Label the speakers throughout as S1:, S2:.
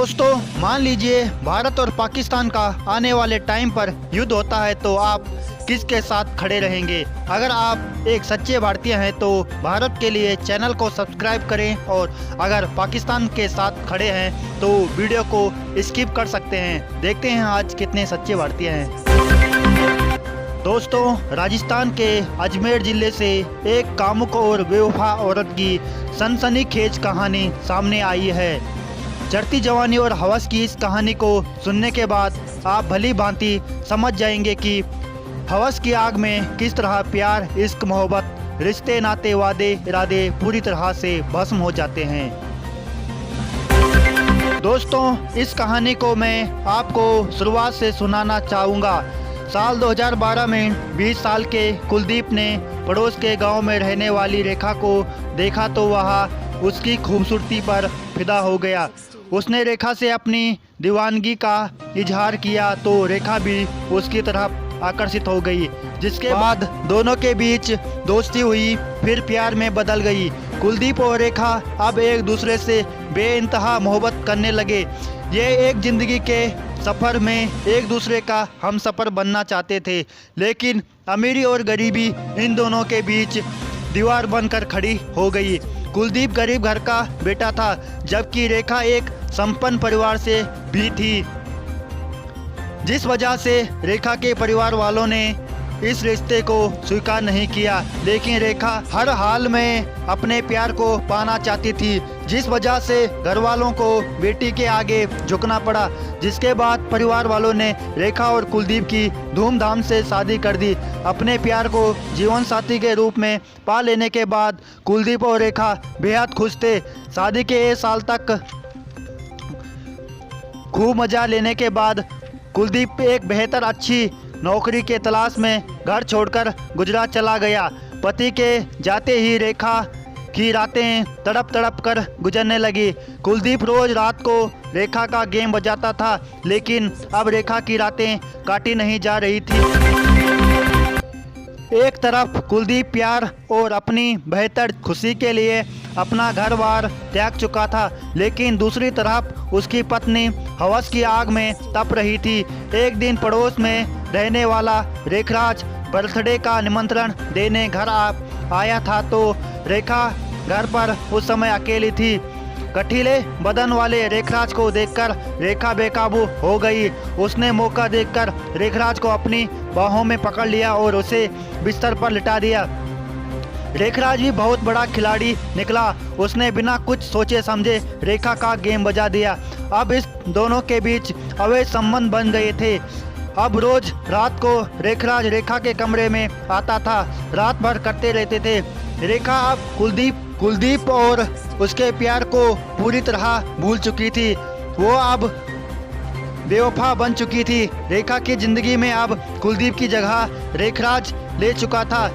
S1: दोस्तों मान लीजिए भारत और पाकिस्तान का आने वाले टाइम पर युद्ध होता है तो आप किसके साथ खड़े रहेंगे। अगर आप एक सच्चे भारतीय हैं तो भारत के लिए चैनल को सब्सक्राइब करें और अगर पाकिस्तान के साथ खड़े हैं तो वीडियो को स्किप कर सकते हैं। देखते हैं आज कितने सच्चे भारतीय हैं। दोस्तों राजस्थान के अजमेर जिले से एक कामुक और बेवफा औरत की सनसनीखेज कहानी सामने आई है। चढ़ती जवानी और हवस की इस कहानी को सुनने के बाद आप भली भांति समझ जाएंगे कि हवस की आग में किस तरह प्यार, इश्क, मोहब्बत, रिश्ते, नाते, वादे, इरादे पूरी तरह से भस्म हो जाते हैं। दोस्तों इस कहानी को मैं आपको शुरुआत से सुनाना चाहूँगा। साल 2012 में 20 साल के कुलदीप ने पड़ोस के गांव में रहने वाली रेखा को देखा तो वह उसकी खूबसूरती पर फिदा हो गया। उसने रेखा से अपनी दीवानगी का इजहार किया तो रेखा भी उसकी तरफ आकर्षित हो गई, जिसके बाद दोनों के बीच दोस्ती हुई, फिर प्यार में बदल गई। कुलदीप और रेखा अब एक दूसरे से बेइंतहा मोहब्बत करने लगे। ये एक ज़िंदगी के सफ़र में एक दूसरे का हमसफ़र बनना चाहते थे, लेकिन अमीरी और गरीबी इन दोनों के बीच दीवार बनकर खड़ी हो गई। कुलदीप गरीब घर का बेटा था, जबकि रेखा एक संपन्न परिवार से भी थी, जिस वजह से रेखा के परिवार वालों ने इस रिश्ते को स्वीकार नहीं किया। लेकिन रेखा हर हाल में अपने प्यार को पाना चाहती थी, जिस वजह से घर वालों को बेटी के आगे झुकना पड़ा। जिसके बाद परिवार वालों ने रेखा और कुलदीप की धूमधाम से शादी कर दी। अपने प्यार को जीवन साथी के रूप में पा लेने के बाद कुलदीप और रेखा बेहद खुश थे। शादी के 1 साल तक खूब मजा लेने के बाद कुलदीप एक बेहतर अच्छी नौकरी के तलाश में घर छोड़कर गुजरात चला गया। पति के जाते ही रेखा की रातें तड़प तड़प कर गुजरने लगी। कुलदीप रोज रात को रेखा का गेम बजाता था, लेकिन अब रेखा की रातें काटी नहीं जा रही थी। एक तरफ कुलदीप प्यार और अपनी बेहतर खुशी के लिए अपना घर बार त्याग चुका था, लेकिन दूसरी तरफ उसकी पत्नी हवस की आग में तप रही थी। एक दिन पड़ोस में रहने वाला रेखराज बर्थडे का निमंत्रण देने घर आया था तो रेखा घर पर उस समय अकेली थी। कठिले बदन वाले रेखराज को देखकर रेखा बेकाबू हो गई। उसने मौका देखकर रेखराज को अपनी बाहों में पकड़ लिया और उसे बिस्तर पर लिटा दिया। रेखराज भी बहुत बड़ा खिलाड़ी निकला। उसने बिना कुछ सोचे समझे रेखा का गेम बजा दिया। अब इस दोनों के बीच अवैध संबंध बन गए थे। अब रोज रात को रेखराज रेखा के कमरे में आता था, रात भर करते रहते थे। रेखा अब कुलदीप और उसके प्यार को पूरी तरह भूल चुकी थी। वो अब बेवफा बन चुकी थी। रेखा की जिंदगी में अब कुलदीप की जगह रेखराज ले चुका था।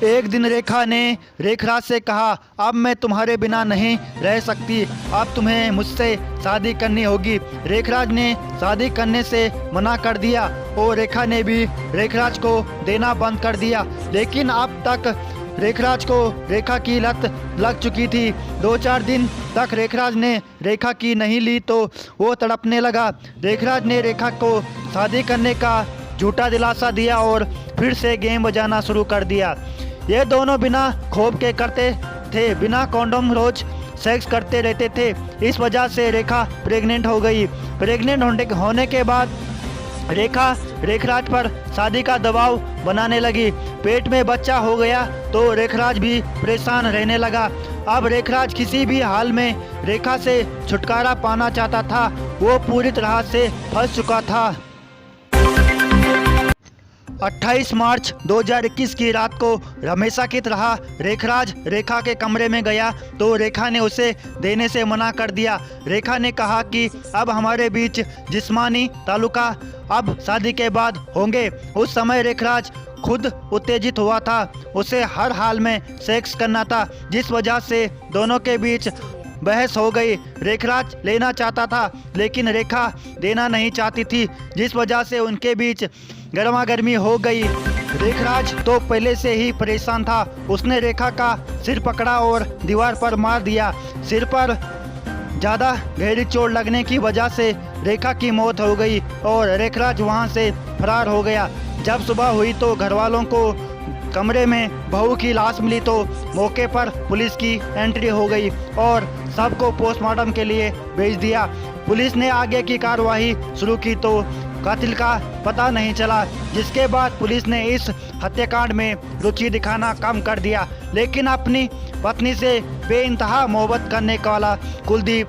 S1: एक दिन रेखा ने रेखराज से कहा, अब मैं तुम्हारे बिना नहीं रह सकती, अब तुम्हें मुझसे शादी करनी होगी। रेखराज ने शादी करने से मना कर दिया और रेखा ने भी रेखराज को देना बंद कर दिया। लेकिन अब तक रेखराज को रेखा की लत लग चुकी थी। 2-4 दिन तक रेखराज ने रेखा की नहीं ली तो वो तड़पने लगा। रेखराज ने रेखा को शादी करने का झूठा दिलासा दिया और फिर से गेम बजाना शुरू कर दिया। ये दोनों बिना खोप के करते थे, बिना कॉन्डोम रोज सेक्स करते रहते थे। इस वजह से रेखा प्रेग्नेंट हो गई। प्रेग्नेंट होने के बाद रेखा रेखराज पर शादी का दबाव बनाने लगी। पेट में बच्चा हो गया तो रेखराज भी परेशान रहने लगा। अब रेखराज किसी भी हाल में रेखा से छुटकारा पाना चाहता था। वो पूरी तरह से फंस चुका था। 28 मार्च 2021 की रात को हमेशा की तरह रेखराज रेखा के कमरे में गया तो रेखा ने उसे देने से मना कर दिया। रेखा ने कहा कि अब हमारे बीच जिस्मानी ताल्लुका अब शादी के बाद होंगे। उस समय रेखराज खुद उत्तेजित हुआ था। उसे हर हाल में सेक्स करना था, जिस वजह से दोनों के बीच बहस हो गई। रेखराज लेना चाहता था लेकिन रेखा देना नहीं चाहती थी, जिस वजह से उनके बीच गर्मा गर्मी हो गई। रेखराज तो पहले से ही परेशान था। उसने रेखा का सिर पकड़ा और दीवार पर मार दिया। सिर पर ज़्यादा गहरी चोट लगने की वजह से रेखा की मौत हो गई और रेखराज वहां से फरार हो गया। जब सुबह हुई तो घर वालों को कमरे में बहू की लाश मिली तो मौके पर पुलिस की एंट्री हो गई और सबको पोस्टमार्टम के लिए भेज दिया। पुलिस ने आगे की कार्रवाई शुरू की तो कातिल का पता नहीं चला, जिसके बाद पुलिस ने इस हत्याकांड में रुचि दिखाना कम कर दिया। लेकिन अपनी पत्नी से बेइंतहा मोहब्बत करने वाला कुलदीप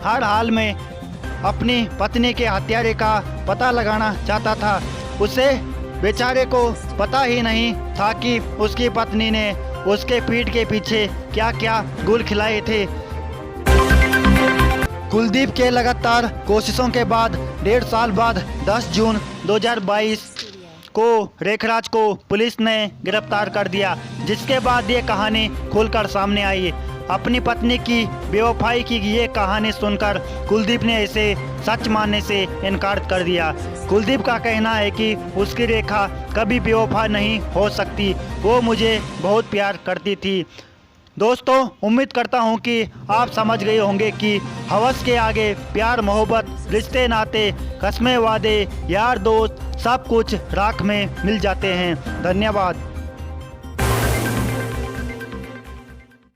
S1: हर हाल में अपनी पत्नी के हत्यारे का पता लगाना चाहता था। उसे बेचारे को पता ही नहीं था कि उसकी पत्नी ने उसके पीठ के पीछे क्या क्या गुल खिलाए थे। कुलदीप के लगातार कोशिशों के बाद 1.5 साल बाद 10 जून 2022 को रेखराज को पुलिस ने गिरफ्तार कर दिया, जिसके बाद ये कहानी खुलकर सामने आई। अपनी पत्नी की बेवफाई की ये कहानी सुनकर कुलदीप ने इसे सच मानने से इनकार कर दिया। कुलदीप का कहना है कि उसकी रेखा कभी बेवफा नहीं हो सकती, वो मुझे बहुत प्यार करती थी। दोस्तों, उम्मीद करता हूं कि आप समझ गए होंगे कि हवस के आगे प्यार, मोहब्बत, रिश्ते, नाते, कस्में, वादे, यार दोस्त सब कुछ राख में मिल जाते हैं। धन्यवाद।